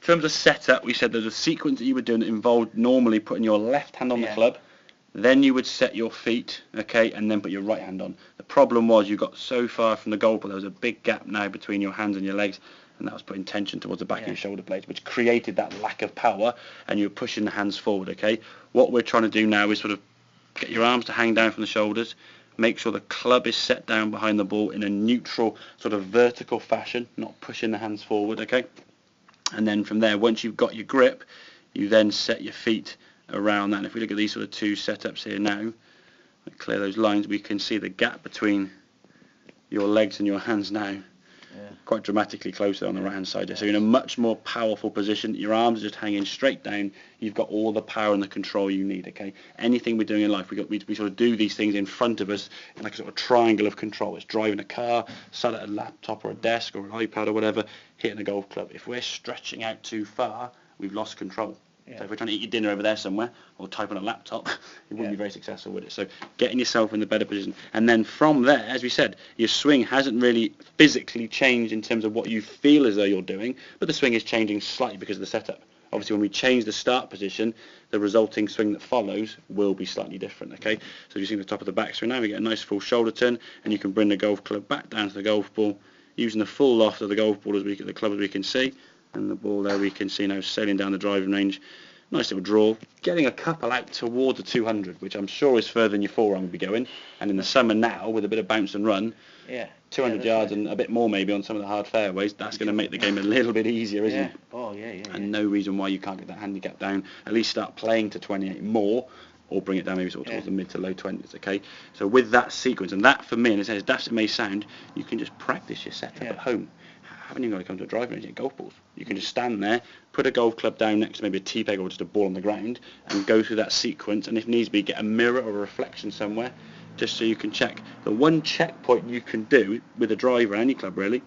terms of setup, we said there's a sequence that you were doing that involved normally putting your left hand on the club, then you would set your feet, okay, and then put your right hand on. The problem was you got so far from the goal ball, there was a big gap now between your hands and your legs, and that was putting tension towards the back of your shoulder blades, which created that lack of power, and you were pushing the hands forward, okay? What we're trying to do now is sort of get your arms to hang down from the shoulders, make sure the club is set down behind the ball in a neutral, sort of vertical fashion, not pushing the hands forward, okay? And then from there, once you've got your grip, you then set your feet around that. And if we look at these sort of two setups here now, clear those lines, we can see the gap between your legs and your hands now. Quite dramatically closer on the right hand side there. So you're in a much more powerful position. Your arms are just hanging straight down. You've got all the power and the control you need, okay? Anything we're doing in life, we sort of do these things in front of us in like a sort of triangle of control. It's driving a car, sat at a laptop or a desk or an iPad or whatever, hitting a golf club. If we're stretching out too far, we've lost control. So if we're trying to eat your dinner over there somewhere or type on a laptop, you wouldn't be very successful with it. So getting yourself in the better position. And then from there, as we said, your swing hasn't really physically changed in terms of what you feel as though you're doing, but the swing is changing slightly because of the setup. Obviously, when we change the start position, the resulting swing that follows will be slightly different, okay? So you see the top of the backswing now, we get a nice full shoulder turn, and you can bring the golf club back down to the golf ball, using the full loft of the golf ball as the club as we can see. And the ball there we can see now sailing down the driving range. Nice little draw. Getting a couple out towards the 200, which I'm sure is further than your forearm would be going. And in the summer now, with a bit of bounce and run, 200 yards and a bit more maybe on some of the hard fairways, that's going to make the game a little bit easier, isn't it? And no reason why you can't get that handicap down. At least start playing to 28 more, or bring it down maybe sort of towards the mid to low 20s, okay? So with that sequence, and that for me, and as daft as it may sound, you can just practice your setup at home. Haven't even got to come to a driving range and get golf balls. You can just stand there, put a golf club down next to maybe a tee peg or just a ball on the ground, and go through that sequence, and if needs be, get a mirror or a reflection somewhere, just so you can check. The one checkpoint you can do with a driver, any club really,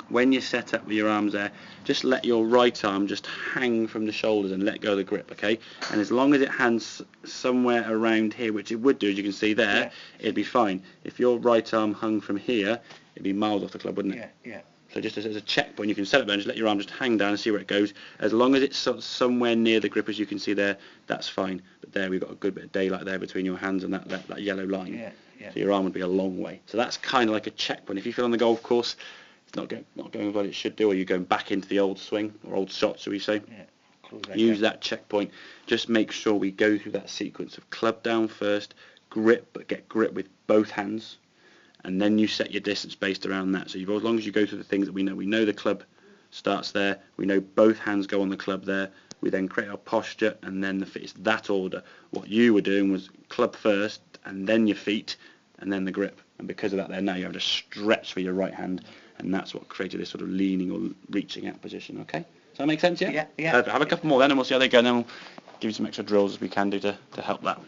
when you're set up with your arms there, just let your right arm just hang from the shoulders and let go of the grip, okay? And as long as it hangs somewhere around here, which it would do, as you can see there, it'd be fine. If your right arm hung from here, it'd be miles off the club, wouldn't it? So just as a checkpoint, you can set it there and just let your arm just hang down and see where it goes. As long as it's somewhere near the grip, as you can see there, that's fine. But there we've got a good bit of daylight there between your hands and that yellow line. So your arm would be a long way. So that's kind of like a checkpoint. If you feel on the golf course, it's not going what it should do, or you're going back into the old swing, or old shot, shall we say. Use that checkpoint. Just make sure we go through that sequence of club down first, grip, but get grip with both hands. And then you set your distance based around that. So as long as you go through the things that we know the club starts there, we know both hands go on the club there, we then create our posture, and then the feet. It's that order. What you were doing was club first, and then your feet, and then the grip. And because of that there, now you have to stretch for your right hand, and that's what created this sort of leaning or reaching out position, okay? Does that make sense, yeah? Yeah. Have a couple more then, and we'll see how they go, and then we'll give you some extra drills as we can do to help that.